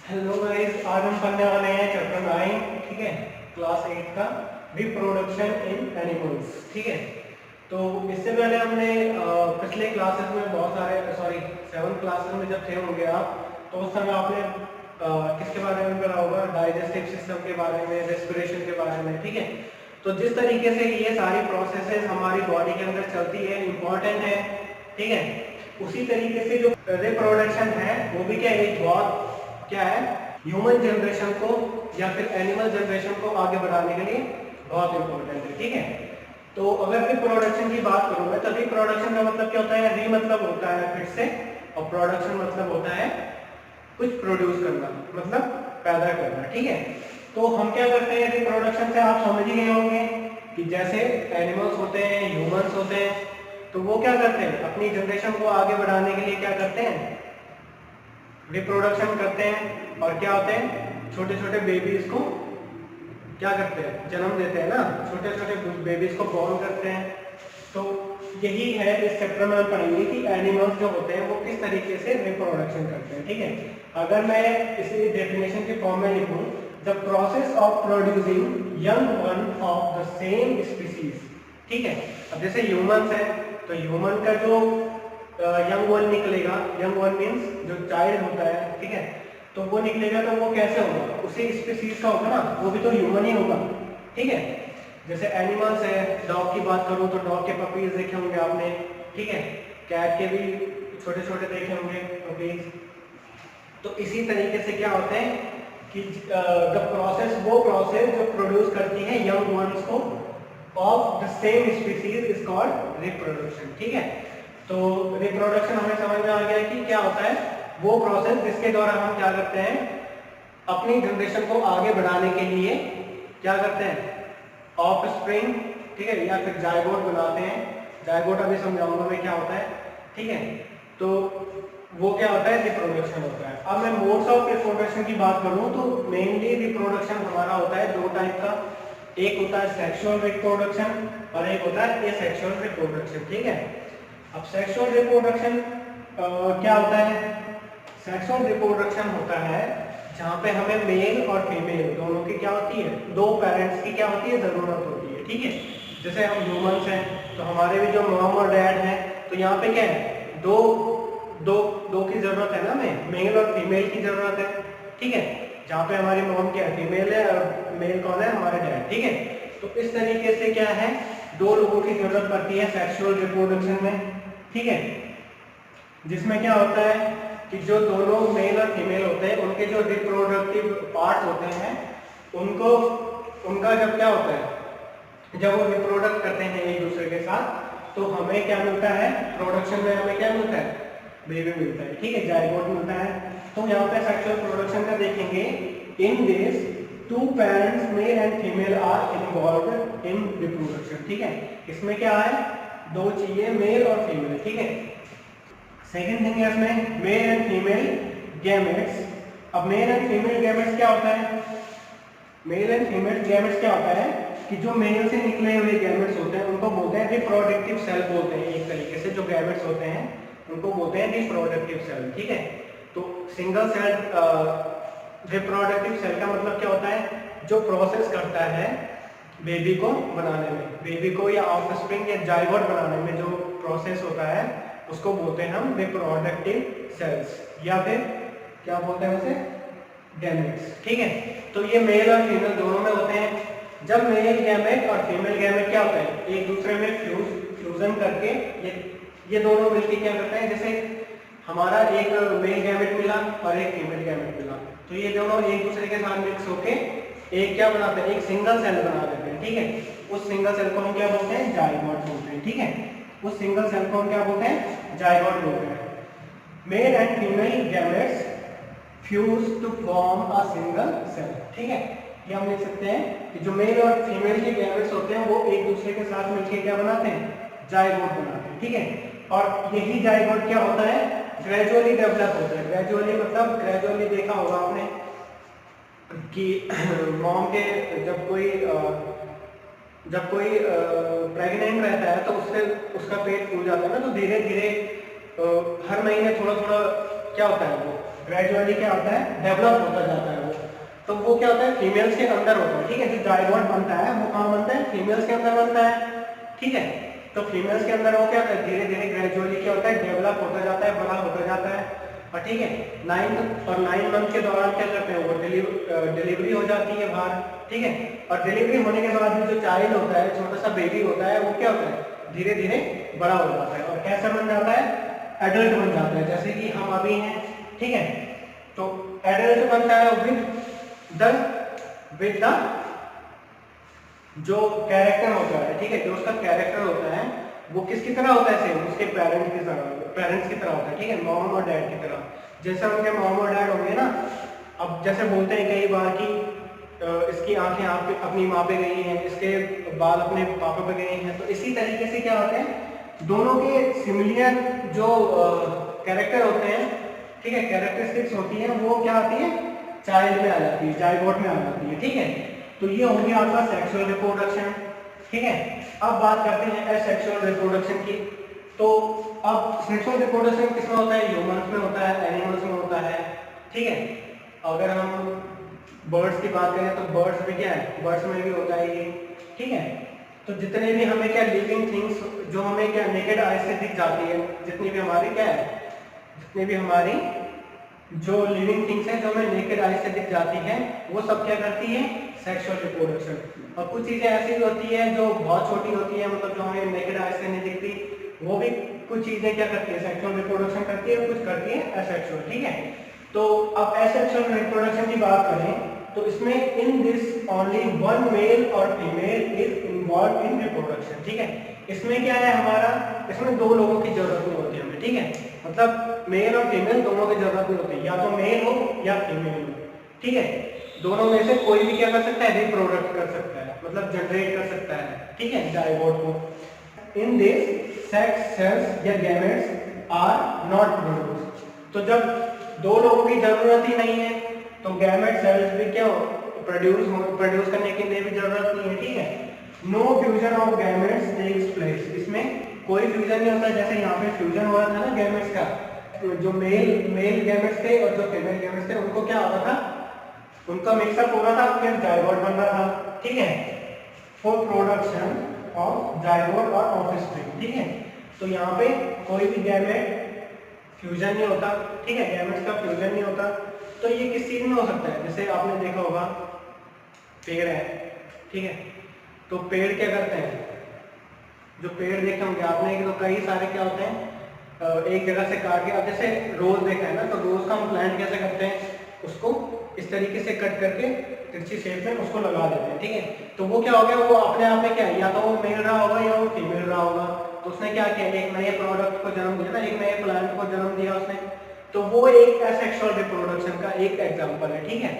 Hello guys, आज हम पढ़ने वाले हैं चैप्टर 9, ठीक है, क्लास 8 का रिप्रोडक्शन इन एनिमल्स। ठीक है, तो इससे पहले हमने पिछले क्लासेस में बहुत सारे 7 क्लासेस में जब थे होंगे आप, तो उस समय आपने किसके बारे में पढ़ा होगा? डाइजेस्टिव सिस्टम के बारे में, रेस्पिरेशन के बारे में। ठीक है, तो जिस तरीके से ये सारी प्रोसेसेस हमारी बॉडी के अंदर चलती है, इम्पॉर्टेंट है। ठीक है, उसी तरीके से जो रिप्रोडक्शन है वो भी क्या एक बहुत क्या है, ह्यूमन जनरेशन को या फिर एनिमल जनरेशन को आगे बढ़ाने के लिए बहुत इंपॉर्टेंट है। ठीक है, तो अगर रिप्रोडक्शन की बात करूं मैं, तो रिप्रोडक्शन का मतलब क्या होता है? री मतलब होता है फिर से, और प्रोडक्शन मतलब होता है कुछ प्रोड्यूस करना, मतलब पैदा करना। ठीक है, तो हम क्या करते हैं रिप्रोडक्शन से? आप समझ ही गए होंगे कि जैसे एनिमल्स होते हैं, ह्यूमंस होते हैं, तो वो क्या करते हैं? अपनी जनरेशन को आगे बढ़ाने के लिए क्या करते हैं? रिप्रोडक्शन करते हैं। और क्या होते हैं? छोटे छोटे बेबीज को क्या करते हैं? जन्म देते हैं ना, छोटे छोटे बेबीज को बॉर्न करते हैं। तो यही है, इस चैप्टर में हम पढ़ेंगे कि एनिमल्स जो होते हैं वो किस तरीके से रिप्रोडक्शन करते हैं। ठीक है, अगर मैं इसे डेफिनेशन के फॉर्म में लिखूं, the process of producing young one of the same species. ठीक है, अब जैसे ह्यूमंस है, तो ह्यूमन का जो यंग वन निकलेगा, यंग वन मीन्स जो चाइल्ड होता है, ठीक है, तो वो निकलेगा तो वो कैसे होगा? उसी स्पीसीज का होगा ना, वो भी तो ह्यूमन ही होगा। ठीक है, जैसे एनिमल्स है, डॉग की बात करूं तो डॉग के पपीज देखे होंगे आपने। ठीक है, कैट के भी छोटे छोटे देखे होंगे पपीज। तो इसी तरीके से क्या होते हैं कि द प्रोसेस, वो प्रोसेस जो प्रोड्यूस करती है यंग वंस को of the same species is called reproduction. ठीक है, तो रिप्रोडक्शन हमें समझ में आ गया कि क्या होता है, वो प्रोसेस जिसके द्वारा हम क्या करते हैं, अपनी जनरेशन को आगे बढ़ाने के लिए क्या करते हैं? ऑफस्प्रिंग, ठीक है, या फिर जायगोट बनाते हैं। जायगोट अभी समझाऊंगा मैं क्या होता है। ठीक है, तो वो क्या होता है? रिप्रोडक्शन होता है। अब मैं मोड्स ऑफ रिप्रोडक्शन की बात करूं तो मेनली रिप्रोडक्शन हमारा होता है दो टाइप का। एक होता है सेक्सुअल रिप्रोडक्शन और एक होता है एसेक्सुअल रिप्रोडक्शन। ठीक है, अब सेक्सुअल रिप्रोडक्शन क्या होता है? सेक्सुअल रिप्रोडक्शन होता है जहाँ पे हमें मेल और फीमेल दोनों की क्या होती है, दो पेरेंट्स की क्या होती है, जरूरत होती है। ठीक है, जैसे हम ह्यूमंस हैं तो हमारे भी जो मॉम और डैड हैं, तो यहाँ पे क्या है, दो दो दो की जरूरत है ना, हमें मेल और फीमेल की जरूरत है। ठीक है, जहाँ पे हमारी मॉम क्या है, फीमेल है, और मेल कौन है? हमारे डैड। ठीक है, तो इस तरीके से क्या है, दो लोगों की जरूरत पड़ती है सेक्सुअल रिप्रोडक्शन में। ठीक है, जिसमें क्या होता है कि जो दोनों मेल और फीमेल होते हैं, उनके जो रिप्रोडक्टिव पार्ट होते हैं, उनको उनका जब क्या होता है, जब वो रिप्रोडक्ट करते हैं एक दूसरे के साथ, तो हमें क्या मिलता है? प्रोडक्शन में हमें क्या मिलता है? बेबी मिलता है। ठीक है, जायगोट मिलता है। तो यहाँ पे सेक्सुअल प्रोडक्शन का देखेंगे, in this two parents male and female are involved in reproduction. ठीक है, इसमें क्या है? दो चाहिए, मेल और फीमेल। ठीक है, सेकेंड थिंग है इसमें मेल एंड फीमेल गैमेट्स। अब मेल एंड फीमेल गैमेट्स क्या होता है? मेल एंड फीमेल गैमेट्स क्या होता है कि जो मेल से निकले हुए गैमेट्स होते हैं उनको बोलते हैं रिप्रोडक्टिव सेल बोलते हैं। एक तरीके से जो गैमेट्स होते हैं उनको बोलते हैं रिप्रोडक्टिव सेल। ठीक है, तो सिंगल सेल रिप्रोडक्टिव सेल का मतलब क्या होता है? जो प्रोसेस करता है बेबी को बनाने में, बेबी को या ऑफस्प्रिंग या जाइगोट बनाने में जो प्रोसेस होता है उसको बोलते हैं हम रिप्रोडक्टिव सेल्स, या फिर क्या बोलते हैं उसे? गैमेट्स। ठीक है, तो ये मेल और फीमेल दोनों में होते हैं। जब मेल गैमेट और फीमेल गैमेट क्या होता है, एक दूसरे में फ्यूजन करके ये दोनों मिलकर क्या करते हैं, जैसे हमारा एक मेल गैमेट मिला और एक फीमेल गैमेट मिला, तो ये दोनों एक दूसरे के साथ मिक्स होके एक क्या बनाते हैं? एक सिंगल सेल बना देते हैं। ठीक है, उस सिंगल सेल को हम क्या बोलते हैं? जाइगोट बोलते हैं। ठीक है, उस सिंगल सेल को हम क्या बोलते हैं? जाइगोट बोलते हैं। Male and female gametes fuse to form a single cell. ठीक है, ये हम लिख सकते हैं कि जो मेल और फीमेल के गैमेट्स होते हैं वो एक दूसरे के साथ मिलकर क्या बनाते हैं? जाइगोट बनाते हैं। ठीक है, और यही जाइगोट क्या होता है? ग्रेजुअली डेवलप होता है। ग्रेजुअली मतलब ग्रेजुअली देखा होगा आपने कि मॉम के जब कोई प्रेग्नेंट रहता है तो उससे उसका पेट फूल जाता है ना, तो धीरे धीरे हर महीने थोड़ा थोड़ा क्या होता है, वो ग्रेजुअली क्या होता है, डेवलप होता जाता है वो। तो वो क्या होता है, फीमेल्स के अंदर होता है, ठीक है। जो जाइगोट बनता है वो कहाँ बनता है, फीमेल्स के अंदर बनता है, ठीक है। तो फीमेल्स के अंदर वो क्या होता है, धीरे धीरे ग्रेजुअली क्या होता है, डेवलप होता जाता है, बड़ा होता जाता है, और ठीक है 9 मंथ के दौरान क्या करते हैं, वो डिलीवरी हो जाती है बाहर, ठीक है। और डिलीवरी होने के बाद में जो चाइल्ड होता है, छोटा सा बेबी होता है, वो क्या होता है, धीरे धीरे बड़ा हो जाता है और कैसा बन जाता है, एडल्ट बन जाता है, जैसे कि हम अभी हैं, ठीक है। तो एडल्ट बनता है विद द जो कैरेक्टर होता है, ठीक है, जो उसका कैरेक्टर होता है वो किसकी तरह होता है, सेम उसके पेरेंट्स की तरह होता है, ठीक है, मॉम और डैड की तरह। जैसे उनके मॉम और डैड होंगे ना, अब जैसे बोलते हैं कई बार कि इसकी आंखें आप अपनी माँ पे गई हैं, इसके बाल अपने पापा पे गए हैं, तो इसी तरीके से क्या होते हैं, दोनों के सिमिलियर जो कैरेक्टर होते हैं, ठीक है, कैरेक्टरिस्टिक्स होती हैं, वो क्या आती है, चाइल्ड में आ जाती है, जाइगोट में आ जाती है, ठीक है। तो ये हो गया आपका सेक्सुअल रिप्रोडक्शन, ठीक है। अब बात करते हैं एसेक्सुअल रिप्रोडक्शन की। तो अब सेक्सुअल रिप्रोडक्शन किसमें होता है, ह्यूमंस में होता है, एनिमल्स में होता है, ठीक है। अगर हम बर्ड्स की बात करें तो बर्ड्स में क्या है, बर्ड्स में भी होता है ये, ठीक है। तो जितने भी हमें क्या लिविंग थिंग्स जो हमें क्या नेकेड आई से दिख जाती है, जितनी भी हमारी क्या है, जितनी भी हमारी जो लिविंग थिंग्स हैं जो हमें नेकेड आई से दिख जाती हैं, वो सब क्या करती है, सेक्सुअल रिप्रोडक्शन। और कुछ चीजें ऐसी भी होती है जो बहुत छोटी होती है, मतलब जो हमें नेकेड आई से नहीं दिखती, वो भी कुछ चीजें क्या करती है, सेक्सुअल रिप्रोडक्शन करती है, कुछ करती है एसेक्सुअल, ठीक है। तो अब एसेक्सुअल रिप्रोडक्शन की बात करें तो इसमें in this only one male और female is involve in reproduction, ठीक है। इसमें क्या है हमारा, इसमें दो लोगों की जरूरत नहीं होती हमें, ठीक है। मतलब मेल और फीमेल दोनों की जरूरत नहीं होती, या तो मेल हो या फीमेल हो, ठीक है। दोनों में से कोई भी क्या कर सकता है, रिप्रोडक्ट कर सकता है, मतलब जनरेट कर सकता है, ठीक है, जाइगोट को। इन दिस सेक्स सेल्स या गैमेट्स आर नॉट प्रोड्यूस्ड। तो जब दो लोगों की जरूरत ही नहीं है तो गैमेट सेल्स भी क्या प्रोड्यूस करने की भी जरूरत नहीं है, ठीक है। No fusion of gametes takes place, इसमें कोई फ्यूजन नहीं होता, जैसे यहाँ पे फ्यूजन हो रहा था ना गैमेट्स का, तो जो मेल गैमेट्स थे और जो फीमेल गैमेट्स थे उनको क्या हो रहा था, उनका मिक्सअप हो रहा था, फिर जाइगोट बन रहा था, ठीक है, फॉर प्रोडक्शन ऑफ जाइगोट और ऑफस्प्रिंग, ठीक है। तो यहाँ पे कोई भी गैमेट फ्यूजन नहीं होता, ठीक है, गैमेट्स का फ्यूजन नहीं होता। तो ये किस चीज में हो सकता है, जैसे आपने देखा होगा पेड़ है, ठीक है, तो पेड़ क्या करते हैं, जो पेड़ देखे होंगे आपने, तो कई सारे क्या होते हैं एक जगह से काट के, अब जैसे रोज देखा है ना, तो रोज का हम प्लांट कैसे करते हैं, उसको इस तरीके से कट करके तिरछी शेप में उसको लगा देते हैं, ठीक है। तो वो क्या हो गया, वो अपने आप में क्या है, या तो वो मेल रहा होगा या वो फीमेल रहा होगा, तो उसने क्या किया, एक नए प्रोडक्ट को जन्म दिया ना, एक नए प्लांट को जन्म दिया उसने, तो वो एक एसेक्सुअल रिप्रोडक्शन का एक एग्जांपल है, ठीक है।